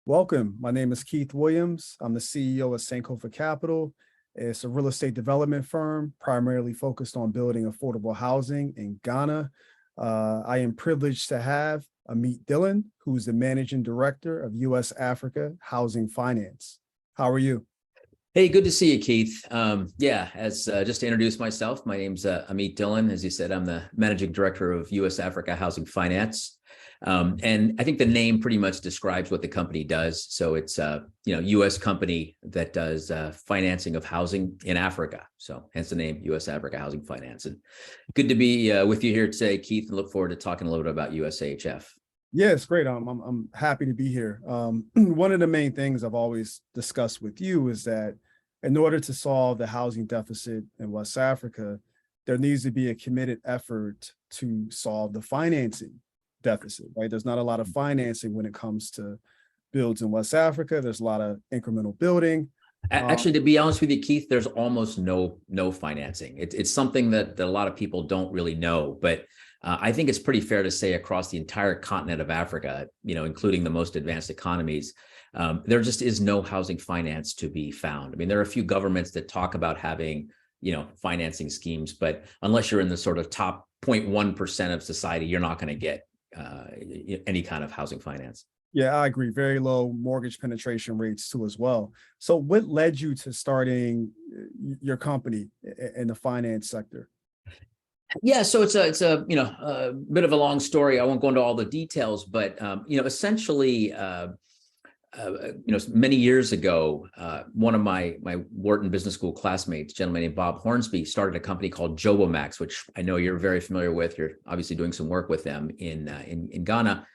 Welcome. My name is Keith Williams. I'm the CEO of Sankofa Capital. It's a real estate development firm primarily focused on building affordable housing in Ghana. I am privileged to have Ameet Dhillon, who's the managing director of USAHF Housing Finance. How are you? Hey, good to see you, Keith. Just to introduce myself, my name's Ameet Dhillon. As you said, I'm the managing director of USAHF Housing Finance. And I think the name pretty much describes what the company does. So it's a U.S. company that does financing of housing in Africa. So hence the name USAHF Housing Finance. And good to be with you here today, Keith, and look forward to talking a little bit about USAHF. Yeah, it's great. I'm happy to be here. One of the main things I've always discussed with you is that in order to solve the housing deficit in West Africa, there needs to be a committed effort to solve the financing deficit, right? There's not a lot of financing when it comes to builds in West Africa. There's a lot of incremental building. Actually, to be honest with you, Keith, there's almost no financing. It's something that a lot of people don't really know, but I think it's pretty fair to say across the entire continent of Africa, including the most advanced economies, there just is no housing finance to be found. I mean, there are a few governments that talk about having, financing schemes, but unless you're in the sort of top 0.1% of society, you're not going to get any kind of housing finance. Yeah, I agree. Very low mortgage penetration rates too as well. So what led you to starting your company in the finance sector? Yeah, so it's a bit of a long story. I won't go into all the details, but essentially, many years ago, one of my Wharton Business School classmates, a gentleman named Bob Hornsby, started a company called Jobomax, which I know you're very familiar with. You're obviously doing some work with them in Ghana,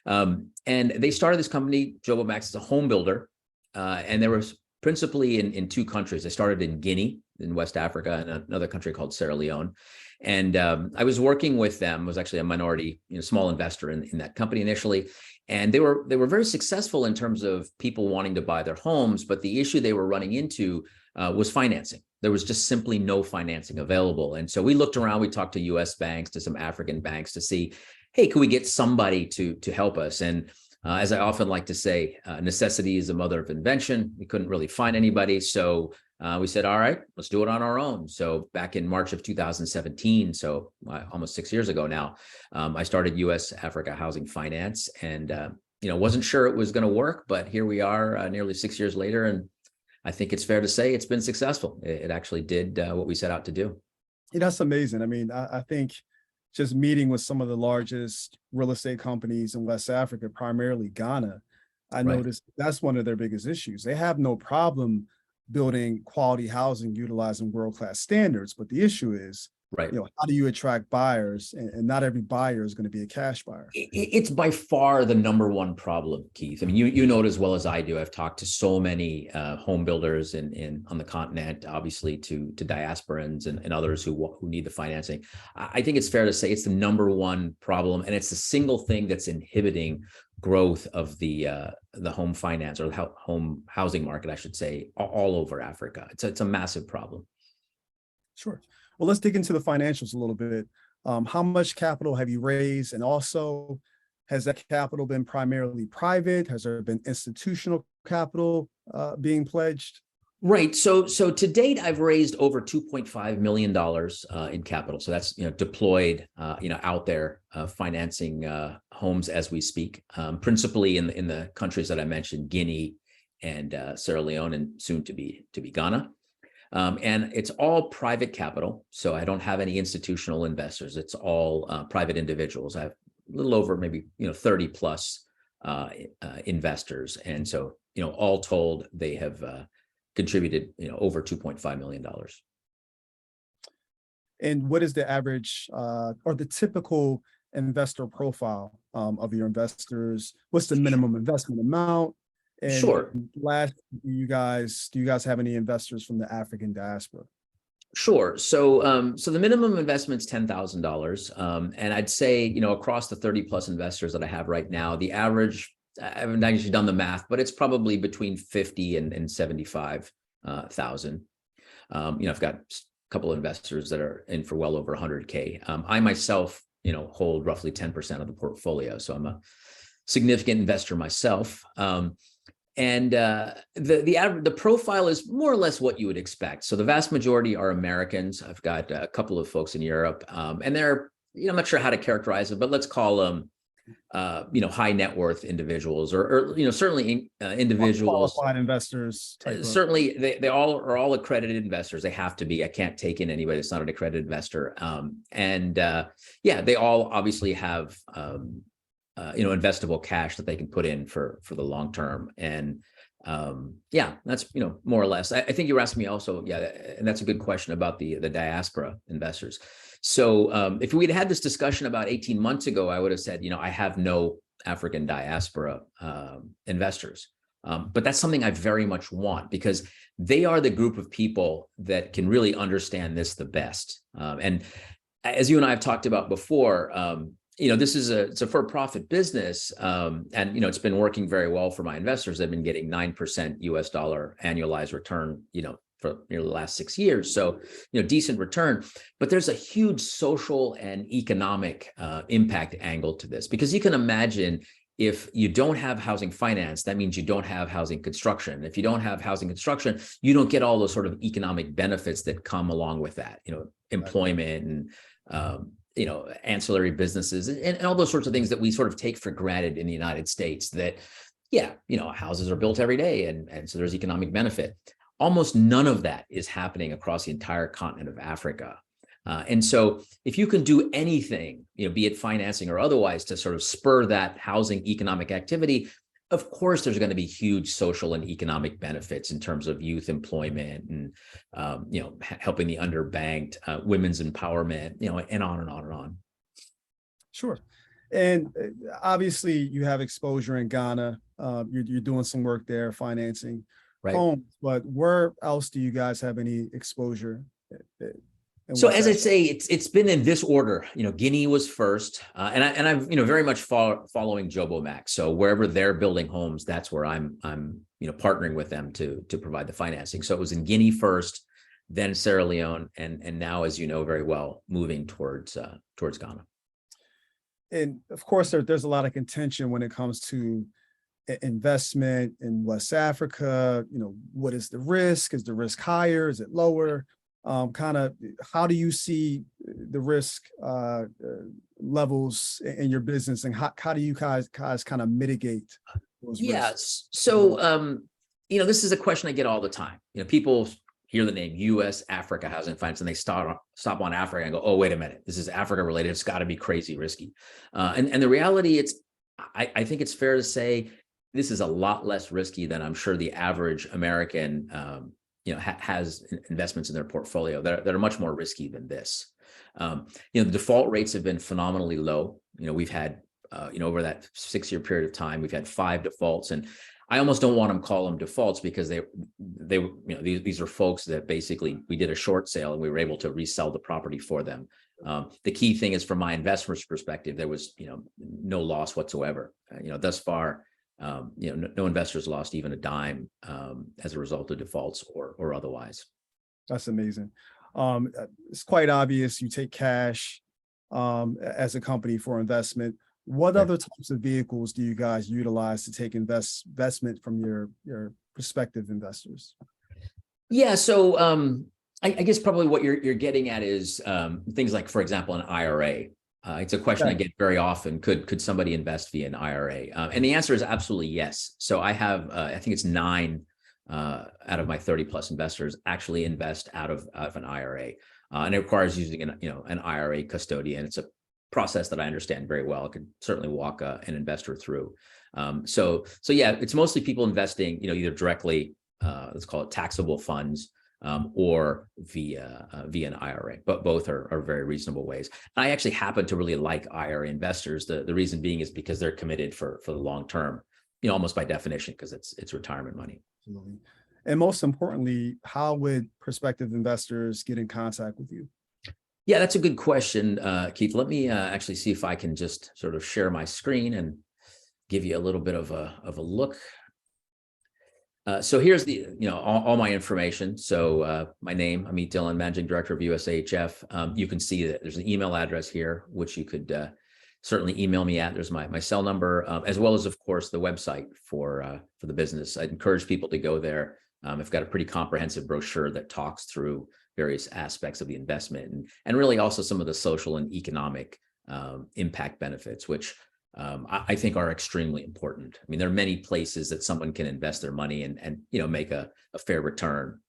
and they started this company, Jobomax, as a home builder, and there was principally in two countries. They started in Guinea, in West Africa, and another country called Sierra Leone. And I was working with them. I was actually a minority, small investor in that company initially. And they were very successful in terms of people wanting to buy their homes. But the issue they were running into was financing. There was just simply no financing available. And so we looked around, we talked to US banks, to some African banks to see, hey, could we get somebody to help us? And as I often like to say, necessity is the mother of invention. We couldn't really find anybody. So we said, all right, let's do it on our own. So back in March of 2017, so almost 6 years ago now, I started USAHF Housing Finance, and wasn't sure it was going to work, but here we are nearly 6 years later, and I think it's fair to say it's been successful. It actually did what we set out to do. Yeah, that's amazing. I mean, I think just meeting with some of the largest real estate companies in West Africa, primarily Ghana, I noticed that's one of their biggest issues. They have no problem building quality housing utilizing world-class standards, but the issue is, how do you attract buyers? And not every buyer is going to be a cash buyer. It's by far the number one problem, Keith. I mean, you know it as well as I do. I've talked to so many home builders on the continent, obviously to diasporans and others who need the financing. I think it's fair to say it's the number one problem, and it's the single thing that's inhibiting growth of the home finance, or the home housing market, I should say, all over Africa. It's a massive problem. Sure. Well, let's dig into the financials a little bit. How much capital have you raised? And also, has that capital been primarily private? Has there been institutional capital being pledged? Right. So to date, I've raised over $2.5 million in capital. So that's deployed out there financing homes as we speak, principally in the countries that I mentioned, Guinea and Sierra Leone, and soon to be Ghana. And it's all private capital. So I don't have any institutional investors. It's all private individuals. I have a little over maybe 30 plus investors. And so, all told, they have contributed over $2.5 million. And what is the average or the typical investor profile of your investors? What's the minimum investment amount? And sure. Last, do you guys have any investors from the African diaspora? Sure. So the minimum investment's $10,000. And I'd say, across the 30 plus investors that I have right now, the average, I haven't actually done the math, but it's probably between 50 and 75,000. I've got a couple of investors that are in for well over 100K. I myself, hold roughly 10% of the portfolio. So I'm a significant investor myself. And the profile is more or less what you would expect. So the vast majority are Americans. I've got a couple of folks in Europe, and they're, I'm not sure how to characterize it, but let's call them, high net worth individuals, or certainly individuals. Qualified investors. Certainly, they all accredited investors. They have to be. I can't take in anybody that's not an accredited investor. They all obviously have investable cash that they can put in for the long term. And that's more or less. I think you were asking me also, and that's a good question about the diaspora investors. So if we'd had this discussion about 18 months ago, I would have said, I have no African diaspora investors. But that's something I very much want, because they are the group of people that can really understand this the best. And as you and I have talked about before, this is it's a for-profit business, and it's been working very well for my investors. They've been getting 9% US dollar annualized return, for nearly the last 6 years. So, decent return. But there's a huge social and economic impact angle to this, because you can imagine, if you don't have housing finance, that means you don't have housing construction. If you don't have housing construction, you don't get all those sort of economic benefits that come along with that, employment and ancillary businesses and all those sorts of things that we sort of take for granted in the United States, that, houses are built every day. And so there's economic benefit. Almost none of that is happening across the entire continent of Africa. And so if you can do anything, be it financing or otherwise, to sort of spur that housing economic activity, of course, there's going to be huge social and economic benefits in terms of youth employment and, helping the underbanked, women's empowerment, and on and on and on. Sure. And obviously you have exposure in Ghana. You're doing some work there, financing homes, but where else do you guys have any exposure? So as I say, it's been in this order. Guinea was first, and I'm very much following Jobo Max. So wherever they're building homes, that's where I'm partnering with them to provide the financing. So it was in Guinea first, then Sierra Leone, and now, as you know very well, moving towards Ghana. And of course, there's a lot of contention when it comes to investment in West Africa. What is the risk? Is the risk higher? Is it lower? How do you see the risk levels in your business, and how do you guys kind of mitigate those risks? So this is a question I get all the time. People hear the name US Africa Housing Finance and they stop on Africa and go, oh, wait a minute, this is Africa related. It's got to be crazy risky. And the reality, I think it's fair to say this is a lot less risky than I'm sure the average American has investments in their portfolio that are much more risky than this. The default rates have been phenomenally low. We've had, over that 6-year period of time, we've had 5 defaults, and I almost don't want to call them defaults, because these are folks that basically, we did a short sale and we were able to resell the property for them. The key thing is, from my investors' perspective, there was, no loss whatsoever. Thus far, no investors lost even a dime as a result of defaults or otherwise. That's amazing. It's quite obvious you take cash as a company for investment. What other types of vehicles do you guys utilize to take investment from your prospective investors? Yeah, so I guess probably what you're getting at is things like, for example, an IRA. It's a question I get very often. Could somebody invest via an IRA? And the answer is absolutely yes. So I have, I think it's 9 out of my 30 plus investors actually invest out of an IRA, and it requires using an IRA custodian. It's a process that I understand very well. I could certainly walk an investor through. So yeah, it's mostly people investing, either directly, let's call it taxable funds, or via an IRA, but both are very reasonable ways. And I actually happen to really like IRA investors. The reason being is because they're committed for the long term, almost by definition, because it's retirement money. Absolutely. And most importantly, how would prospective investors get in contact with you? Yeah, that's a good question, Keith. Let me actually see if I can just sort of share my screen and give you a little bit of a look. So here's the, all my information. So my name, Ameet Dhillon, Managing Director of USAHF. You can see that there's an email address here, which you could certainly email me at. There's my cell number, as well as, of course, the website for the business. I'd encourage people to go there. I've got a pretty comprehensive brochure that talks through various aspects of the investment and really also some of the social and economic impact benefits, which I think are extremely important. I mean, there are many places that someone can invest their money and make a fair return.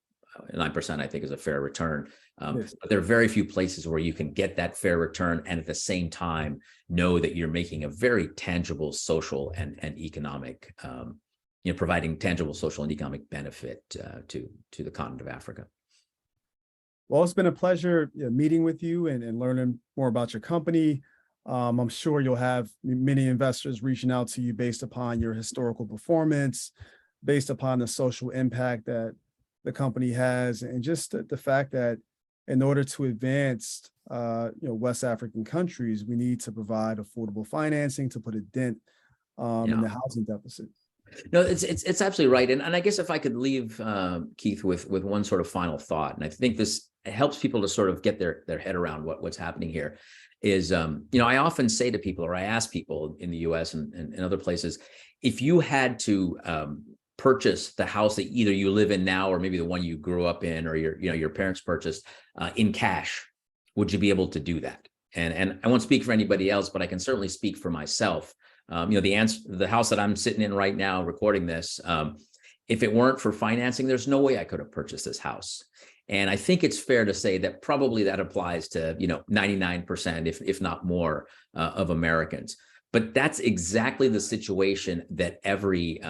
9% I think is a fair return. Yes. But there are very few places where you can get that fair return and at the same time know that you're making a very tangible social and economic, providing tangible social and economic benefit to the continent of Africa. Well, it's been a pleasure meeting with you and learning more about your company. I'm sure you'll have many investors reaching out to you based upon your historical performance, based upon the social impact that the company has, and just the fact that in order to advance, West African countries, we need to provide affordable financing to put a dent in the housing deficit. No, it's absolutely right. And I guess if I could leave Keith with one sort of final thought, and I think this helps people to sort of get their head around what's happening here, is I often say to people, or I ask people in the US and other places, if you had to purchase the house that either you live in now or maybe the one you grew up in or your parents purchased in cash, would you be able to do that? And I won't speak for anybody else, but I can certainly speak for myself. The house that I'm sitting in right now recording this, if it weren't for financing, there's no way I could have purchased this house. And I think it's fair to say that probably that applies to 99%, if not more, of Americans. But that's exactly the situation that every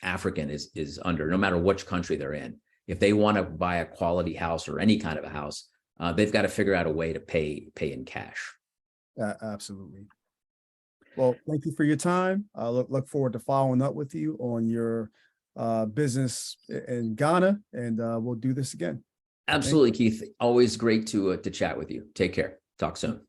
African is under, no matter which country they're in. If they want to buy a quality house or any kind of a house, they've got to figure out a way to pay in cash. Absolutely. Well, thank you for your time. I look forward to following up with you on your business in Ghana, and we'll do this again. Absolutely, Keith. Always great to chat with you. Take care. Talk soon.